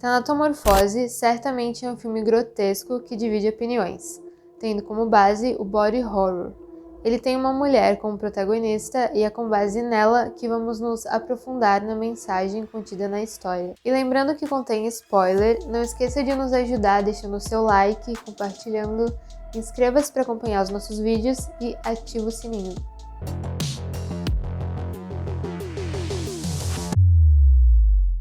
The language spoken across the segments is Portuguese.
Tanatomorfose certamente é um filme grotesco que divide opiniões, tendo como base o body horror. Ele tem uma mulher como protagonista e é com base nela que vamos nos aprofundar na mensagem contida na história. E lembrando que contém spoiler, não esqueça de nos ajudar deixando o seu like, compartilhando, inscreva-se para acompanhar os nossos vídeos e ative o sininho.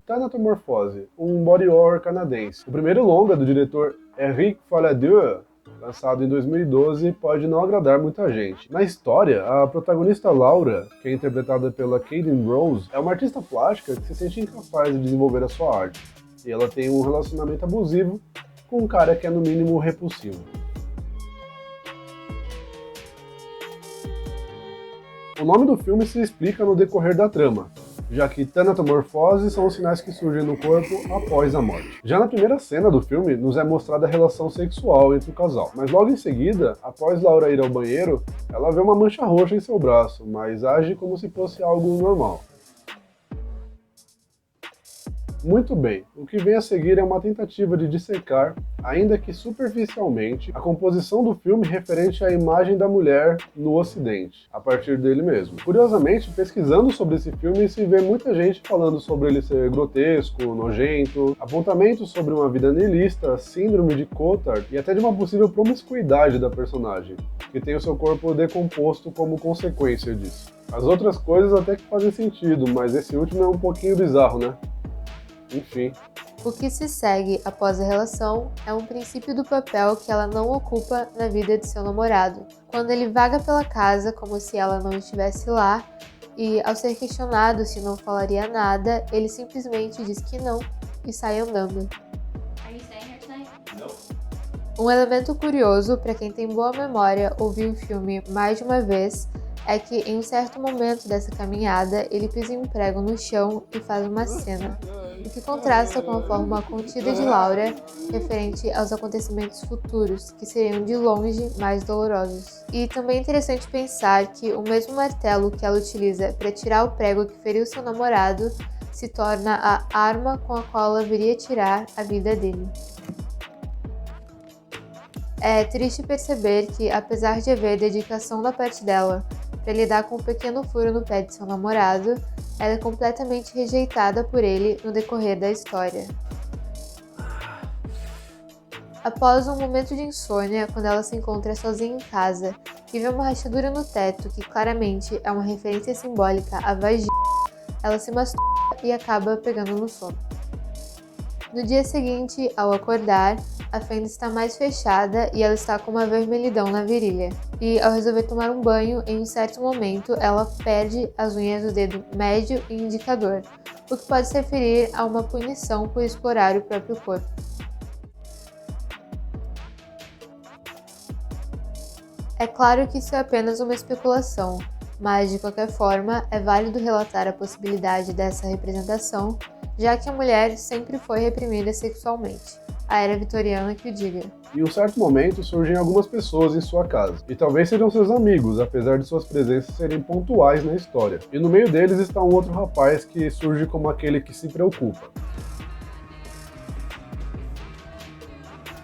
Tanatomorfose, um body horror canadense. O primeiro longa do diretor Eric Faladeux, lançado em 2012, pode não agradar muita gente. Na história, a protagonista Laura, que é interpretada pela Kaden Rose, é uma artista plástica que se sente incapaz de desenvolver a sua arte. E ela tem um relacionamento abusivo com um cara que é no mínimo repulsivo. O nome do filme se explica no decorrer da trama, já que tanatomorfose são os sinais que surgem no corpo após a morte. Já na primeira cena do filme, nos é mostrada a relação sexual entre o casal, mas logo em seguida, após Laura ir ao banheiro, ela vê uma mancha roxa em seu braço, mas age como se fosse algo normal. Muito bem, o que vem a seguir é uma tentativa de dissecar, ainda que superficialmente, a composição do filme referente à imagem da mulher no Ocidente, a partir dele mesmo. Curiosamente, pesquisando sobre esse filme, se vê muita gente falando sobre ele ser grotesco, nojento, apontamentos sobre uma vida niilista, síndrome de Cotard e até de uma possível promiscuidade da personagem, que tem o seu corpo decomposto como consequência disso. As outras coisas até que fazem sentido, mas esse último é um pouquinho bizarro, né? Enfim. O que se segue após a relação é um princípio do papel que ela não ocupa na vida de seu namorado. Quando ele vaga pela casa como se ela não estivesse lá, e ao ser questionado se não falaria nada, ele simplesmente diz que não e sai andando. Um elemento curioso para quem tem boa memória ou viu o filme mais de uma vez é que em um certo momento dessa caminhada ele pisa um prego no chão e faz uma cena, o que contrasta com a forma contida de Laura referente aos acontecimentos futuros, que seriam de longe mais dolorosos. E também é interessante pensar que o mesmo martelo que ela utiliza para tirar o prego que feriu seu namorado se torna a arma com a qual ela viria tirar a vida dele. É triste perceber que, apesar de haver dedicação da parte dela para lidar com um pequeno furo no pé de seu namorado, ela é completamente rejeitada por ele no decorrer da história. Após um momento de insônia, quando ela se encontra sozinha em casa e vê uma rachadura no teto que claramente é uma referência simbólica à vagina, ela se masturba e acaba pegando no sono. No dia seguinte, ao acordar, a fenda está mais fechada e ela está com uma vermelhidão na virilha. E ao resolver tomar um banho, em um certo momento, ela perde as unhas do dedo médio e indicador, o que pode se referir a uma punição por explorar o próprio corpo. É claro que isso é apenas uma especulação, mas de qualquer forma é válido relatar a possibilidade dessa representação, já que a mulher sempre foi reprimida sexualmente. A era vitoriana que o diga. Em um certo momento surgem algumas pessoas em sua casa, e talvez sejam seus amigos, apesar de suas presenças serem pontuais na história. E no meio deles está um outro rapaz que surge como aquele que se preocupa,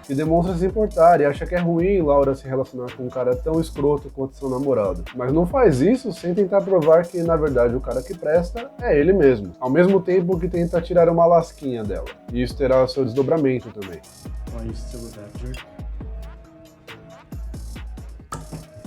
que demonstra se importar e acha que é ruim Laura se relacionar com um cara tão escroto quanto seu namorado. Mas não faz isso sem tentar provar que, na verdade, o cara que presta é ele mesmo, ao mesmo tempo que tenta tirar uma lasquinha dela. E isso terá seu desdobramento também.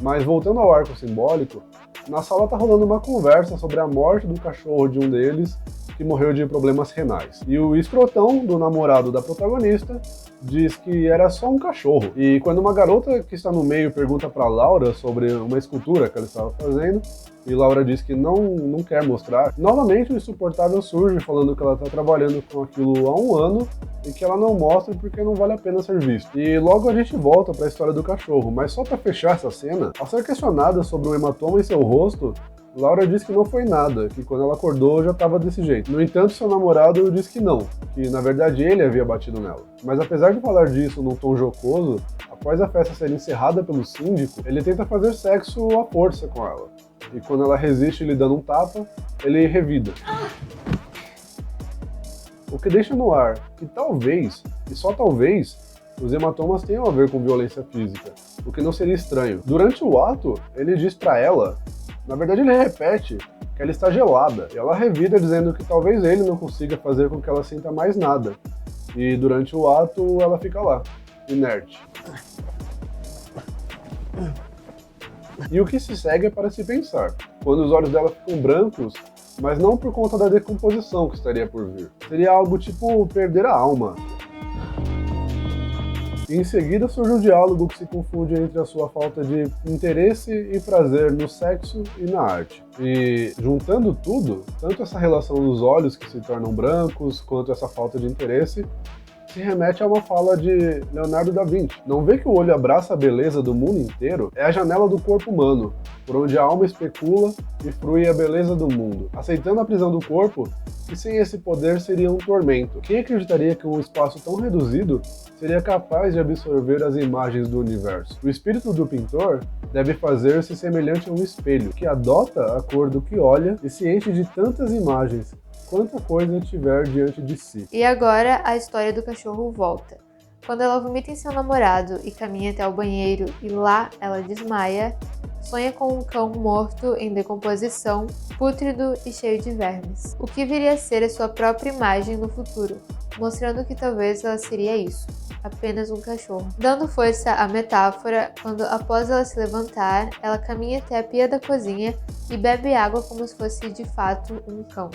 Mas voltando ao arco simbólico, na sala tá rolando uma conversa sobre a morte do cachorro de um deles, que morreu de problemas renais. E o escrotão do namorado da protagonista diz que era só um cachorro. E quando uma garota que está no meio pergunta para Laura sobre uma escultura que ela estava fazendo, e Laura diz que não quer mostrar, novamente o insuportável surge falando que ela está trabalhando com aquilo há um ano e que ela não mostra porque não vale a pena ser visto. E logo a gente volta para a história do cachorro, mas só para fechar essa cena, ao ser questionada sobre um hematoma em seu rosto, Laura disse que não foi nada, que quando ela acordou já estava desse jeito. No entanto, seu namorado disse que não, que na verdade ele havia batido nela. Mas apesar de falar disso num tom jocoso, após a festa ser encerrada pelo síndico, ele tenta fazer sexo à força com ela. E quando ela resiste lhe dando um tapa, ele revida. o que deixa no ar que talvez, e só talvez, os hematomas tenham a ver com violência física, o que não seria estranho. Durante o ato, ele diz pra ela, na verdade ele repete, que ela está gelada, e ela revida dizendo que talvez ele não consiga fazer com que ela sinta mais nada. E durante o ato, ela fica lá, inerte. E o que se segue é para se pensar, quando os olhos dela ficam brancos, mas não por conta da decomposição que estaria por vir. Seria algo tipo perder a alma. E em seguida surge o diálogo que se confunde entre a sua falta de interesse e prazer no sexo e na arte. E juntando tudo, tanto essa relação dos olhos que se tornam brancos, quanto essa falta de interesse, se remete a uma fala de Leonardo da Vinci. Não vê que o olho abraça a beleza do mundo inteiro? É a janela do corpo humano, por onde a alma especula e frui a beleza do mundo, aceitando a prisão do corpo, que sem esse poder seria um tormento. Quem acreditaria que um espaço tão reduzido seria capaz de absorver as imagens do universo? O espírito do pintor deve fazer-se semelhante a um espelho, que adota a cor do que olha e se enche de tantas imagens, quanta coisa tiver diante de si. E agora a história do cachorro volta. Quando ela vomita em seu namorado e caminha até o banheiro e lá ela desmaia, sonha com um cão morto em decomposição, pútrido e cheio de vermes. O que viria a ser a sua própria imagem no futuro, mostrando que talvez ela seria isso, apenas um cachorro. Dando força à metáfora, quando após ela se levantar, ela caminha até a pia da cozinha e bebe água como se fosse de fato um cão.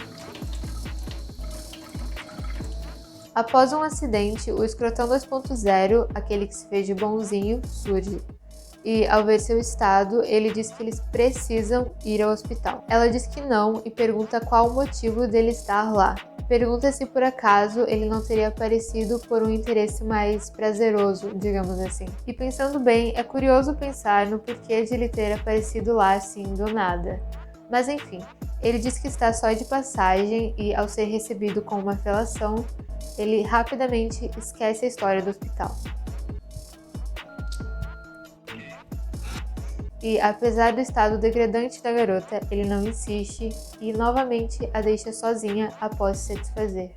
Após um acidente, o escrotão 2.0, aquele que se fez de bonzinho, surge. E, ao ver seu estado, ele diz que eles precisam ir ao hospital. Ela diz que não e pergunta qual o motivo dele estar lá. Pergunta se por acaso ele não teria aparecido por um interesse mais prazeroso, digamos assim. E pensando bem, é curioso pensar no porquê de ele ter aparecido lá assim do nada. Mas enfim, ele diz que está só de passagem e, ao ser recebido com uma felação, ele rapidamente esquece a história do hospital. E, apesar do estado degradante da garota, ele não insiste e novamente a deixa sozinha após se satisfazer.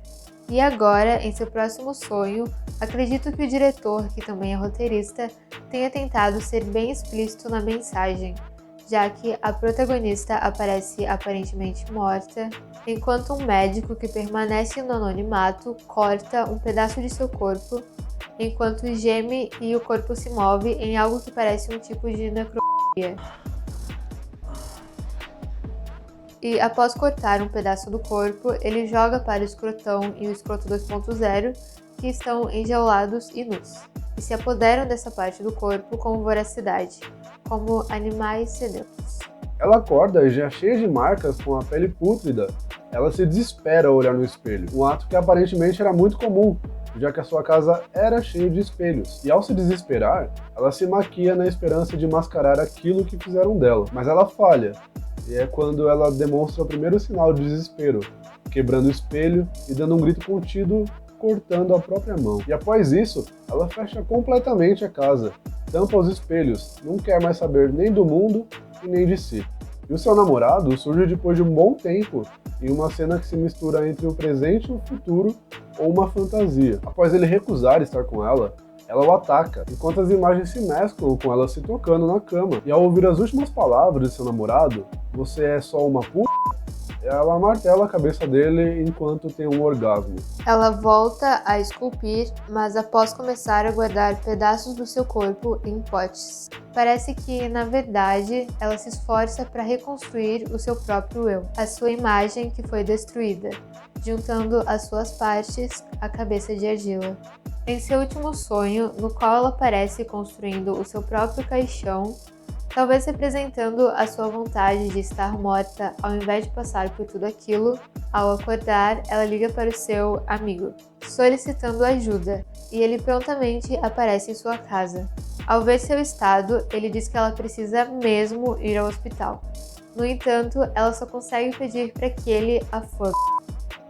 E agora, em seu próximo sonho, acredito que o diretor, que também é roteirista, tenha tentado ser bem explícito na mensagem, já que a protagonista aparece aparentemente morta, enquanto um médico que permanece no anonimato corta um pedaço de seu corpo, enquanto geme e o corpo se move em algo que parece um tipo de necrofilia. E após cortar um pedaço do corpo, ele joga para o escrotão e o escroto 2.0, que estão enjaulados e nus, e se apoderam dessa parte do corpo com voracidade, como animais sedentos. Ela acorda já cheia de marcas com a pele pútrida. Ela se desespera ao olhar no espelho, um ato que aparentemente era muito comum, já que a sua casa era cheia de espelhos. E ao se desesperar, ela se maquia na esperança de mascarar aquilo que fizeram dela. Mas ela falha, e é quando ela demonstra o primeiro sinal de desespero, quebrando o espelho e dando um grito contido, cortando a própria mão. E após isso, ela fecha completamente a casa, tampa os espelhos, não quer mais saber nem do mundo e nem de si. E o seu namorado surge depois de um bom tempo, em uma cena que se mistura entre o presente e o futuro, ou uma fantasia. Após ele recusar estar com ela o ataca, enquanto as imagens se mesclam com ela se tocando na cama. E ao ouvir as últimas palavras de seu namorado, "Você é só uma p***", ela martela a cabeça dele enquanto tem um orgasmo. Ela volta a esculpir, mas após começar a guardar pedaços do seu corpo em potes. Parece que, na verdade, ela se esforça para reconstruir o seu próprio eu, a sua imagem que foi destruída, juntando as suas partes à cabeça de argila. Em seu último sonho, no qual ela aparece construindo o seu próprio caixão, talvez representando a sua vontade de estar morta ao invés de passar por tudo aquilo, ao acordar, ela liga para o seu amigo, solicitando ajuda, e ele prontamente aparece em sua casa. Ao ver seu estado, ele diz que ela precisa mesmo ir ao hospital. No entanto, ela só consegue pedir para que ele a forque.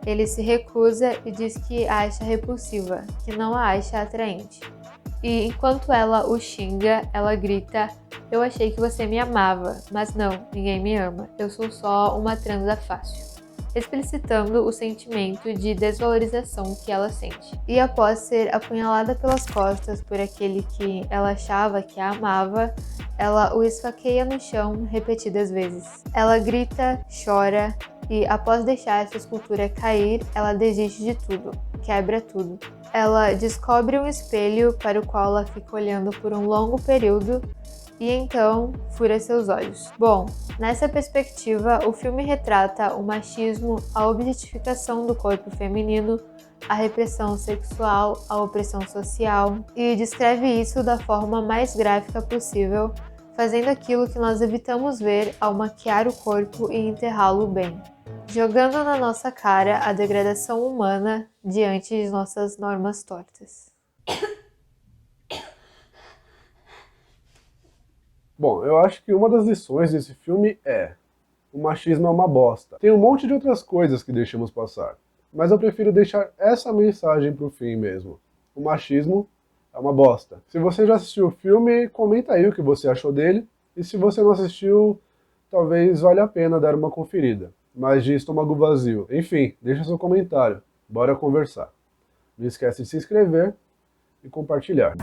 Ele se recusa e diz que a acha repulsiva, que não a acha atraente. E enquanto ela o xinga, ela grita: "Eu achei que você me amava, mas não, ninguém me ama. Eu sou só uma transa fácil." explicitando o sentimento de desvalorização que ela sente. E após ser apunhalada pelas costas por aquele que ela achava que a amava, ela o esfaqueia no chão repetidas vezes. Ela grita, chora e, após deixar essa escultura cair, ela desiste de tudo, quebra tudo. Ela descobre um espelho para o qual ela fica olhando por um longo período e então fura seus olhos. Bom, nessa perspectiva, o filme retrata o machismo, a objetificação do corpo feminino, a repressão sexual, a opressão social e descreve isso da forma mais gráfica possível, fazendo aquilo que nós evitamos ver ao maquiar o corpo e enterrá-lo bem, jogando na nossa cara a degradação humana diante de nossas normas tortas. Bom, eu acho que uma das lições desse filme é: o machismo é uma bosta. Tem um monte de outras coisas que deixamos passar, mas eu prefiro deixar essa mensagem pro fim mesmo. O machismo é uma bosta. Se você já assistiu o filme, comenta aí o que você achou dele, e se você não assistiu, talvez valha a pena dar uma conferida, mas de estômago vazio. Enfim, deixa seu comentário, bora conversar. Não esquece de se inscrever e compartilhar.